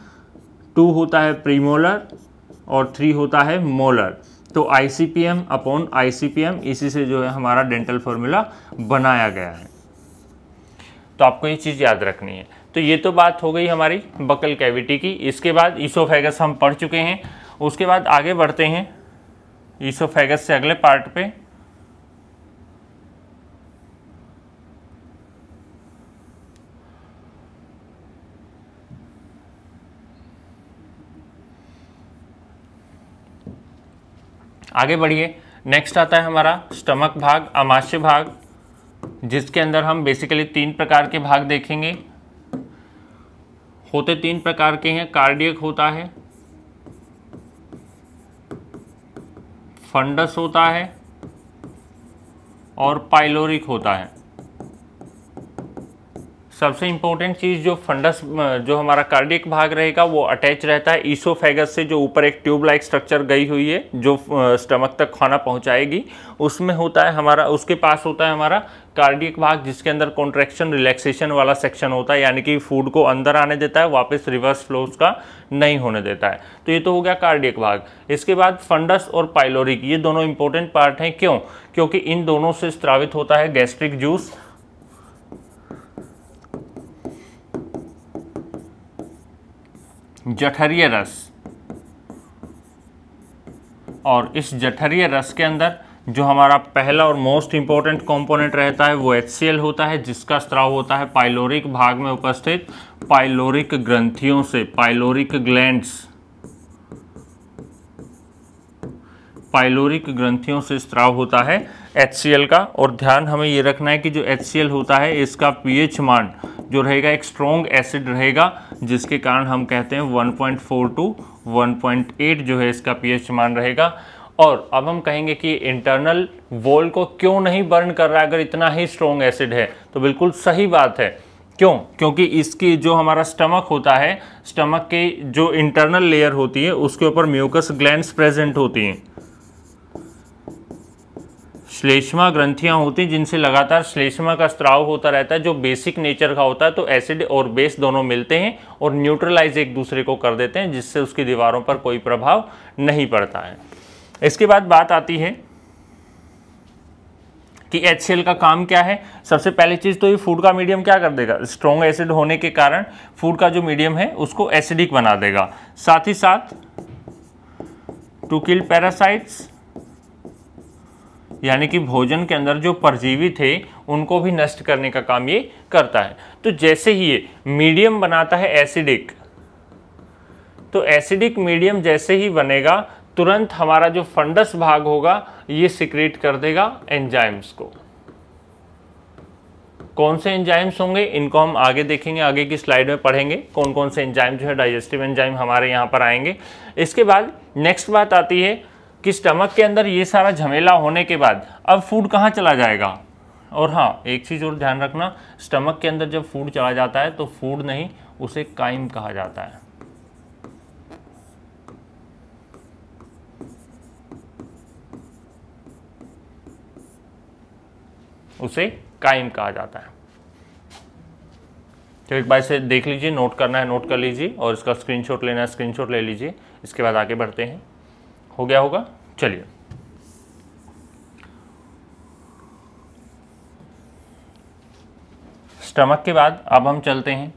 2 होता है प्रीमोलर और 3 होता है मोलर। तो ICPM अपॉन ICPM, इसी से जो है हमारा डेंटल फॉर्मूला बनाया गया है। तो आपको ये चीज़ याद रखनी है। तो ये तो बात हो गई हमारी बकल कैविटी की। इसके बाद ईसोफेगस हम पढ़ चुके हैं। उसके बाद आगे बढ़ते हैं ईसोफेगस से अगले पार्ट पे। आगे बढ़िए। नेक्स्ट आता है हमारा स्टमक भाग, आमाशय भाग, जिसके अंदर हम बेसिकली 3 प्रकार के भाग देखेंगे। होते 3 प्रकार के हैं। कार्डियक होता है, फंडस होता है और पाइलोरिक होता है। सबसे इंपॉर्टेंट चीज़ जो फंडस, जो हमारा कार्डियक भाग रहेगा वो अटैच रहता है ईसोफेगस से, जो ऊपर एक ट्यूब लाइक स्ट्रक्चर गई हुई है जो स्टमक तक खाना पहुंचाएगी, उसमें होता है हमारा, उसके पास होता है हमारा कार्डियक भाग, जिसके अंदर कॉन्ट्रैक्शन रिलैक्सेशन वाला सेक्शन होता है, यानी कि फूड को अंदर आने देता है, वापस रिवर्स फ्लो उसका नहीं होने देता है। तो ये तो हो गया कार्डियक भाग। इसके बाद फंडस और पाइलोरिक, ये दोनों इंपॉर्टेंट पार्ट हैं। क्यों? क्योंकि इन दोनों से स्रावित होता है गैस्ट्रिक जूस, जठरीय रस, और इस जठरीय रस के अंदर जो हमारा पहला और मोस्ट इंपॉर्टेंट कंपोनेंट रहता है वो HCl होता है, जिसका स्राव होता है पाइलोरिक भाग में उपस्थित पाइलोरिक ग्रंथियों से, पाइलोरिक ग्लैंड्स, पाइलोरिक ग्रंथियों से स्राव होता है HCl का। और ध्यान हमें ये रखना है कि जो HCl होता है इसका pH मान जो रहेगा एक स्ट्रॉन्ग एसिड रहेगा, जिसके कारण हम कहते हैं 1.4 to 1.8 जो है इसका pH मान रहेगा। और अब हम कहेंगे कि इंटरनल वॉल को क्यों नहीं बर्न कर रहा है अगर इतना ही स्ट्रॉन्ग एसिड है। तो बिल्कुल सही बात है। क्यों? क्योंकि इसकी जो हमारा स्टमक होता है, स्टमक के जो इंटरनल लेयर होती है उसके ऊपर म्यूकस ग्लैंड्स प्रेजेंट होती हैं, श्लेष्मा ग्रंथियां होती हैं जिनसे लगातार श्लेष्मा का स्राव होता रहता है, जो बेसिक नेचर का होता है। तो एसिड और बेस दोनों मिलते हैं और न्यूट्रलाइज एक दूसरे को कर देते हैं, जिससे उसकी दीवारों पर कोई प्रभाव नहीं पड़ता है। इसके बाद बात आती है कि HCl का काम क्या है। सबसे पहली चीज तो ये फूड का मीडियम क्या कर देगा, स्ट्रॉन्ग एसिड होने के कारण फूड का जो मीडियम है उसको एसिडिक बना देगा। साथ ही साथ टू किल पैरासाइट्स, यानी कि भोजन के अंदर जो परजीवी थे उनको भी नष्ट करने का काम ये करता है। तो जैसे ही ये मीडियम बनाता है एसिडिक, तो एसिडिक मीडियम जैसे ही बनेगा तुरंत हमारा जो फंडस भाग होगा ये सिक्रेट कर देगा एंजाइम्स को। कौन से एंजाइम्स होंगे इनको हम आगे देखेंगे, आगे की स्लाइड में पढ़ेंगे कौन कौन से एंजाइम जो है डाइजेस्टिव एंजाइम हमारे यहाँ पर आएंगे। इसके बाद नेक्स्ट बात आती है कि स्टमक के अंदर ये सारा झमेला होने के बाद अब फूड कहाँ चला जाएगा। और हाँ, एक चीज़ और ध्यान रखना, स्टमक के अंदर जब फूड चला जाता है तो फूड नहीं, उसे काइम कहा जाता है। उसे काइम कहा जाता है। तो एक बार इसे देख लीजिए, नोट करना है नोट कर लीजिए, और इसका स्क्रीनशॉट लेना है स्क्रीनशॉट ले लीजिए। इसके बाद आगे बढ़ते हैं। हो गया होगा? चलिए, स्टमक के बाद अब हम चलते हैं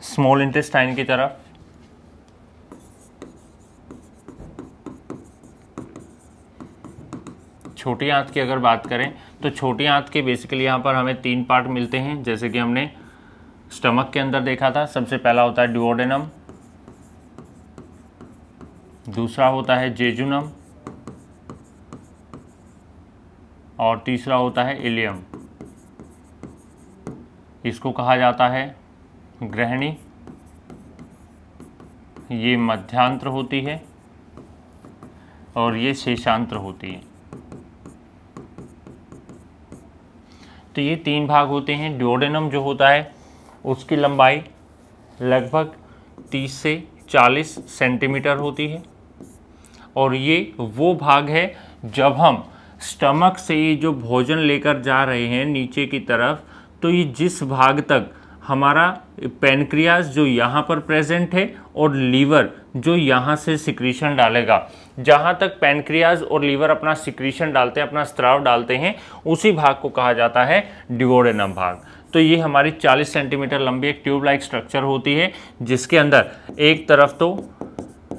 स्मॉल इंटेस्टाइन की तरफ। छोटी आंत की अगर बात करें तो छोटी आंत के बेसिकली यहाँ पर हमें 3 पार्ट मिलते हैं, जैसे कि हमने स्टमक के अंदर देखा था। सबसे पहला होता है डुओडेनम, दूसरा होता है जेजुनम और तीसरा होता है इलियम। इसको कहा जाता है ग्रहणी, ये मध्यांत्र होती है और ये शेषांत्र होती है। तो ये 3 भाग होते हैं। डुओडेनम जो होता है उसकी लंबाई लगभग 30 से 40 सेंटीमीटर होती है और ये वो भाग है जब हम स्टमक से ये जो भोजन लेकर जा रहे हैं नीचे की तरफ, तो ये जिस भाग तक हमारा पैनक्रियाज जो यहाँ पर प्रेजेंट है और लीवर जो यहाँ से सिक्रीशन डालेगा, जहाँ तक पैनक्रियाज और लीवर अपना सिक्रीशन डालते हैं, अपना स्त्राव डालते हैं, उसी भाग को कहा जाता है डुओडेनम भाग। तो ये हमारी 40 सेंटीमीटर लंबी एक ट्यूब लाइक स्ट्रक्चर होती है, जिसके अंदर एक तरफ तो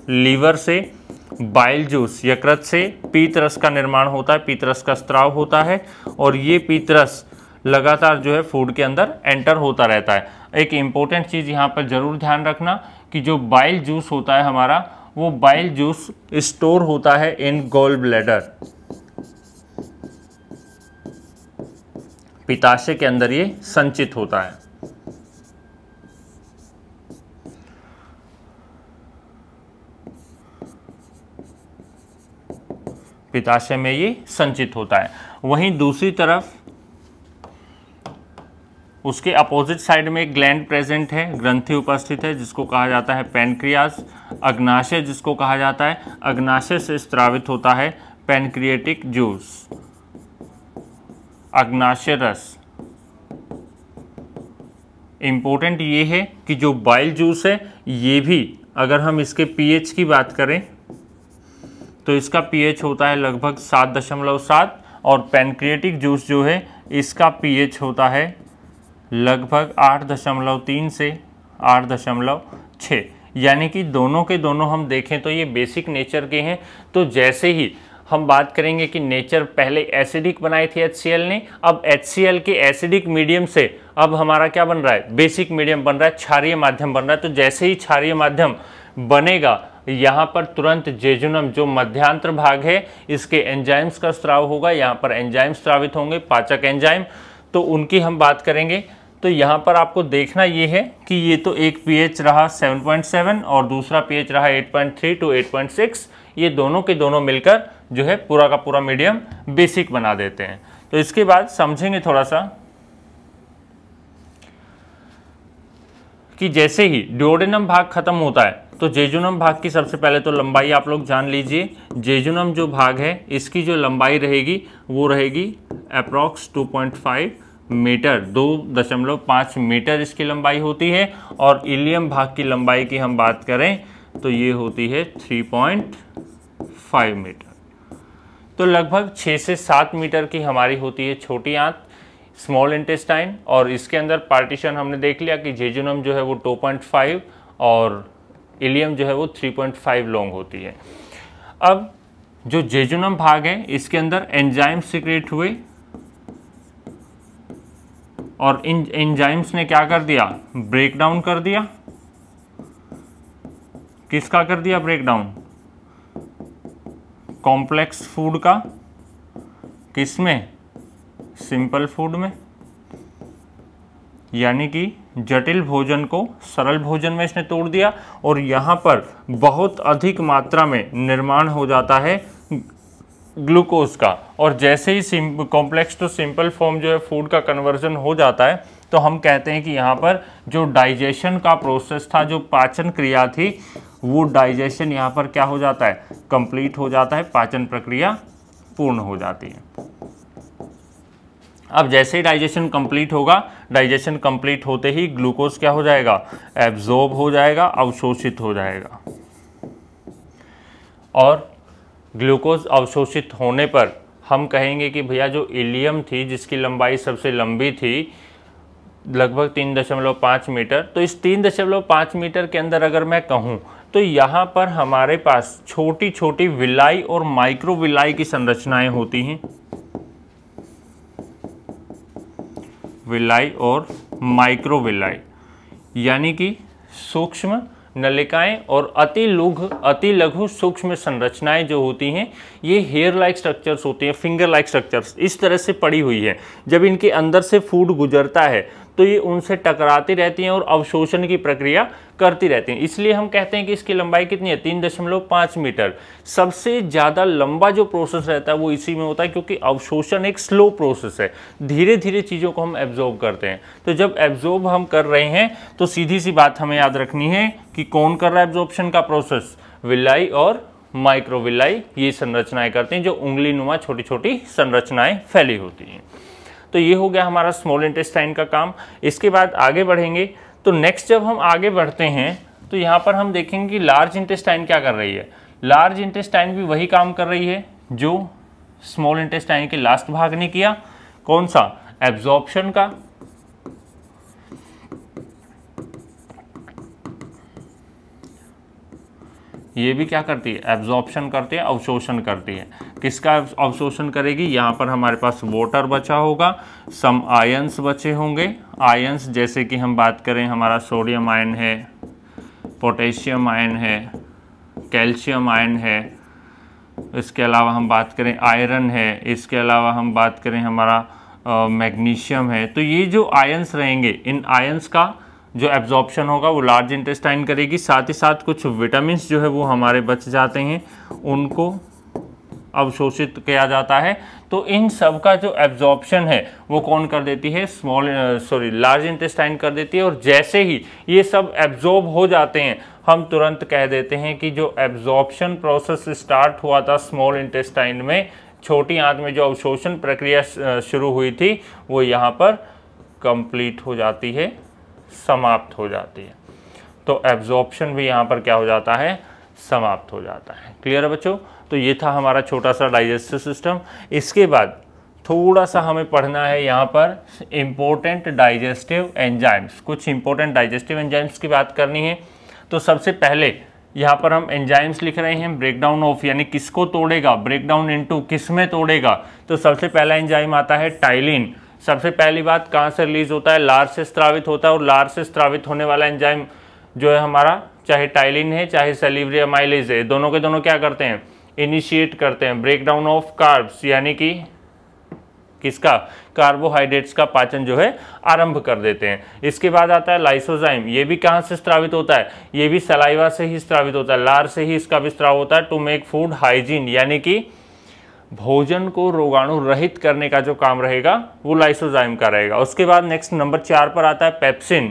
लीवर से बाइल जूस यकृत से पीतरस का निर्माण होता है, पीतरस का स्त्राव होता है और ये पीतरस लगातार जो है फूड के अंदर एंटर होता रहता है। एक इम्पोर्टेंट चीज़ यहाँ पर ज़रूर ध्यान रखना कि जो बाइल जूस होता है हमारा, वो बाइल जूस स्टोर होता है इन गॉल ब्लैडर, पित्ताशय के अंदर ये संचित होता है। पित्ताशय में ये संचित होता है। वहीं दूसरी तरफ उसके अपोजिट साइड में एक ग्लैंड प्रेजेंट है, ग्रंथि उपस्थित है, जिसको कहा जाता है पैनक्रियास। अग्नाशय जिसको कहा जाता है, अग्नाशय से स्त्रावित होता है पैनक्रिएटिक जूस, अग्नाशय रस। इम्पोर्टेंट ये है कि जो बाइल जूस है ये भी, अगर हम इसके पीएच की बात करें तो इसका पीएच होता है लगभग 7.7 और पैनक्रिएटिक जूस जो है इसका पीएच होता है लगभग 8.3 से 8.6। यानी कि दोनों के दोनों हम देखें तो ये बेसिक नेचर के हैं। तो जैसे ही हम बात करेंगे कि नेचर पहले एसिडिक बनाई थी HCl ने, अब HCl के एसिडिक मीडियम से अब हमारा क्या बन रहा है, बेसिक मीडियम बन रहा है, क्षारीय माध्यम बन रहा है। तो जैसे ही क्षारीय माध्यम बनेगा, यहाँ पर तुरंत जेजुनम जो मध्यांतर भाग है इसके एंजाइम्स का स्त्राव होगा, यहाँ पर एंजाइम स्त्रावित होंगे, पाचक एंजाइम, तो उनकी हम बात करेंगे। तो यहाँ पर आपको देखना ये है कि ये तो एक पीएच रहा 7.7 और दूसरा पीएच रहा 8.3 to 8.6, ये दोनों के दोनों मिलकर जो है पूरा का पूरा मीडियम बेसिक बना देते हैं। तो इसके बाद समझेंगे थोड़ा सा कि जैसे ही डुओडेनम भाग खत्म होता है तो जेजुनम भाग की सबसे पहले तो लंबाई आप लोग जान लीजिए। जेजुनम जो भाग है इसकी जो लंबाई रहेगी वो रहेगी अप्रॉक्स 2.5 मीटर, 2.5 मीटर इसकी लंबाई होती है। और इलियम भाग की लंबाई की हम बात करें तो ये होती है 3.5 मीटर। तो लगभग 6 से 7 मीटर की हमारी होती है छोटी आंत, स्मॉल इंटेस्टाइन। और इसके अंदर पार्टीशन हमने देख लिया कि जेजुनम जो है वो 2.5 और इलियम जो है वो 3.5 लॉन्ग होती है। अब जो जेजुनम भाग है इसके अंदर एंजाइम सीक्रेट हुए और इन एंजाइम्स ने क्या कर दिया, ब्रेक डाउन कर दिया। किसका कर दिया ब्रेक डाउन, कॉम्प्लेक्स फूड का। किसमें, सिंपल फूड में। यानी कि जटिल भोजन को सरल भोजन में इसने तोड़ दिया और यहाँ पर बहुत अधिक मात्रा में निर्माण हो जाता है ग्लूकोज का। और जैसे ही कॉम्प्लेक्स टू सिंपल फॉर्म जो है फूड का कन्वर्जन हो जाता है तो हम कहते हैं कि यहाँ पर जो डाइजेशन का प्रोसेस था, जो पाचन क्रिया थी, वो डाइजेशन यहाँ पर क्या हो जाता है, कंप्लीट हो जाता है, पाचन प्रक्रिया पूर्ण हो जाती है। अब जैसे ही डाइजेशन कंप्लीट होगा, डाइजेशन कंप्लीट होते ही ग्लूकोज क्या हो जाएगा, एब्जॉर्ब हो जाएगा, अवशोषित हो जाएगा। और ग्लूकोज अवशोषित होने पर हम कहेंगे कि भैया जो इलियम थी जिसकी लंबाई सबसे लंबी थी लगभग 3.5 मीटर, तो इस 3.5 मीटर के अंदर अगर मैं कहूँ तो यहाँ पर हमारे पास छोटी छोटी विलाई और माइक्रो विलाई की संरचनाएं होती हैं। विलाई और माइक्रो विलाई यानी कि सूक्ष्म नलिकाएं और अति लघु सूक्ष्म संरचनाएं जो होती हैं, ये हेयर लाइक स्ट्रक्चर्स होती हैं, फिंगर लाइक स्ट्रक्चर्स इस तरह से पड़ी हुई है। जब इनके अंदर से फूड गुजरता है तो ये उनसे टकराती रहती हैं और अवशोषण की प्रक्रिया करती रहती हैं। इसलिए हम कहते हैं कि इसकी लंबाई कितनी है, 3.5 मीटर। सबसे ज़्यादा लंबा जो प्रोसेस रहता है वो इसी में होता है, क्योंकि अवशोषण एक स्लो प्रोसेस है, धीरे धीरे चीज़ों को हम एब्जॉर्ब करते हैं। तो जब एब्जॉर्ब हम कर रहे हैं तो सीधी सी बात हमें याद रखनी है कि कौन कर रहा है एब्जॉर्प्शन का प्रोसेस, विलाई और माइक्रोविलाई ये संरचनाएं करते हैं, जो उंगली नुमा छोटी छोटी संरचनाएं फैली होती हैं। तो ये हो गया हमारा स्मॉल इंटेस्टाइन का काम। इसके बाद आगे बढ़ेंगे तो नेक्स्ट जब हम आगे बढ़ते हैं तो यहाँ पर हम देखेंगे कि लार्ज इंटेस्टाइन क्या कर रही है। लार्ज इंटेस्टाइन भी वही काम कर रही है जो स्मॉल इंटेस्टाइन के लास्ट भाग ने किया। कौन सा, एब्जॉर्प्शन का। ये भी क्या करती है, एब्जॉर्प्शन करती है, अवशोषण करती है। किसका अवशोषण करेगी, यहाँ पर हमारे पास वाटर बचा होगा, सम आयंस बचे होंगे। आयंस जैसे कि हम बात करें, हमारा सोडियम आयन है, पोटेशियम आयन है, कैल्शियम आयन है, इसके अलावा हम बात करें आयरन है, इसके अलावा हम बात करें हमारा मैग्नीशियम है। तो ये जो आयंस रहेंगे, इन आयंस का जो एब्जॉर्प्शन होगा वो लार्ज इंटेस्टाइन करेगी। साथ ही साथ कुछ विटामिन जो है वो हमारे बच जाते हैं, उनको अवशोषित किया जाता है। तो इन सब का जो एब्जॉर्प्शन है वो कौन कर देती है, लार्ज इंटेस्टाइन कर देती है। और जैसे ही ये सब एब्जॉर्ब हो जाते हैं हम तुरंत कह देते हैं कि जो एब्जॉर्प्शन प्रोसेस स्टार्ट हुआ था स्मॉल इंटेस्टाइन में, छोटी आंत में जो अवशोषण प्रक्रिया शुरू हुई थी वो यहाँ पर कंप्लीट हो जाती है, समाप्त हो जाती है। तो एब्जॉर्प्शन भी यहाँ पर क्या हो जाता है, समाप्त हो जाता है। क्लियर है बच्चों। तो ये था हमारा छोटा सा डाइजेस्टिव सिस्टम। इसके बाद थोड़ा सा हमें पढ़ना है यहाँ पर इम्पोर्टेंट डाइजेस्टिव एंजाइम्स। कुछ इम्पोर्टेंट डाइजेस्टिव एंजाइम्स की बात करनी है। तो सबसे पहले यहाँ पर हम एंजाइम्स लिख रहे हैं, ब्रेकडाउन ऑफ यानी किसको तोड़ेगा, ब्रेकडाउन इनटू किस में तोड़ेगा। तो सबसे पहला एंजाइम आता है टाइलिन। सबसे पहली बात कहाँ से रिलीज होता है, लार से स्त्रावित होता है। और लार से स्त्रावित होने वाला एंजाइम जो है हमारा, चाहे टाइलिन है चाहे सैलिवरी अमाइलेज है, दोनों के दोनों क्या करते हैं, इनिशिएट करते हैं ब्रेकडाउन ऑफ कार्ब्स, यानी कि किसका, कार्बोहाइड्रेट्स का पाचन जो है आरंभ कर देते हैं। इसके बाद आता है लाइसोजाइम। ये भी कहाँ से स्त्रावित होता है, ये भी सलाइवा से ही स्त्रावित होता है, लार से ही इसका भी स्त्राव होता है। टू मेक फूड हाइजीन, यानी कि भोजन को रोगाणु रहित करने का जो काम रहेगा वो लाइसोजाइम का रहेगा। उसके बाद नेक्स्ट नंबर 4 पर आता है पेप्सिन।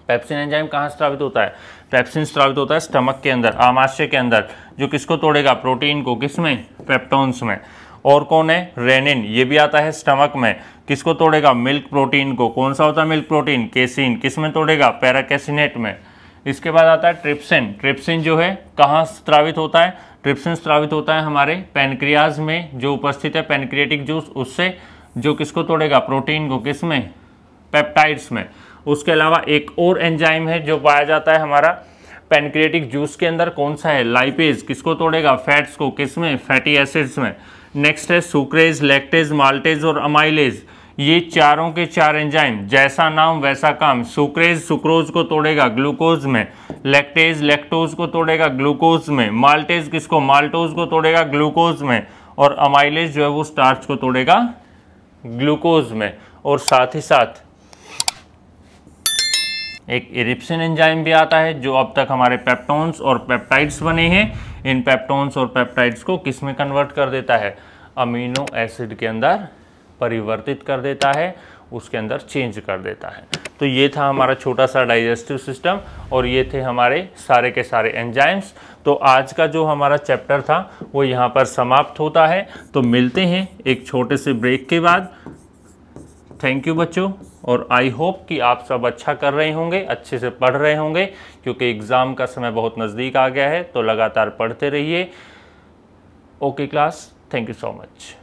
पेप्सिन एंजाइम कहाँ स्त्रावित होता है, पेप्सिन स्त्रावित होता है स्टमक के अंदर, आमाशय के अंदर, जो किसको तोड़ेगा, प्रोटीन को, किसमें, पेप्टोन्स में। और कौन है, रेनिन, ये भी आता है स्टमक में, किसको तोड़ेगा, मिल्क प्रोटीन को। कौन सा होता है मिल्क प्रोटीन, केसिन, किस में तोड़ेगा, पैराकेसिनेट में। इसके बाद आता है ट्रिप्सिन। ट्रिप्सिन जो है कहाँ स्त्रावित होता है, ट्रिप्सिन स्त्रावित होता है हमारे पैनक्रियाज में जो उपस्थित है पैनक्रियाटिक जूस, उससे, जो किसको तोड़ेगा, प्रोटीन को, किसमें, पेप्टाइड्स में। उसके अलावा एक और एंजाइम है जो पाया जाता है हमारा पैनक्रियाटिक जूस के अंदर, कौन सा है, लाइपेज, किसको तोड़ेगा, फैट्स को, किसमें, फैटी एसिड्स में। नेक्स्ट है सुक्रेज, लैक्टेज, माल्टेज और अमाइलेज। ये चारों के चार एंजाइम, जैसा नाम वैसा काम। सुक्रेज सुक्रोज को तोड़ेगा ग्लूकोज में, लैक्टेज लैक्टोज को तोड़ेगा ग्लूकोज में, माल्टेज किसको, माल्टोज को तोड़ेगा ग्लूकोज में, और अमाइलेज जो है वो स्टार्च को तोड़ेगा ग्लूकोज में। और साथ ही साथ एक इरिप्सिन एंजाइम भी आता है जो अब तक हमारे पेप्टोन्स और पेप्टाइड्स बने हैं, इन पेप्टोन्स और पेप्टाइड्स को किस में कन्वर्ट कर देता है, अमीनो एसिड के अंदर परिवर्तित कर देता है, उसके अंदर चेंज कर देता है। तो ये था हमारा छोटा सा डाइजेस्टिव सिस्टम और ये थे हमारे सारे के सारे एंजाइम्स। तो आज का जो हमारा चैप्टर था वो यहाँ पर समाप्त होता है। तो मिलते हैं एक छोटे से ब्रेक के बाद। थैंक यू बच्चों, और आई होप कि आप सब अच्छा कर रहे होंगे, अच्छे से पढ़ रहे होंगे, क्योंकि एग्ज़ाम का समय बहुत नज़दीक आ गया है। तो लगातार पढ़ते रहिए। Okay class, thank you so much.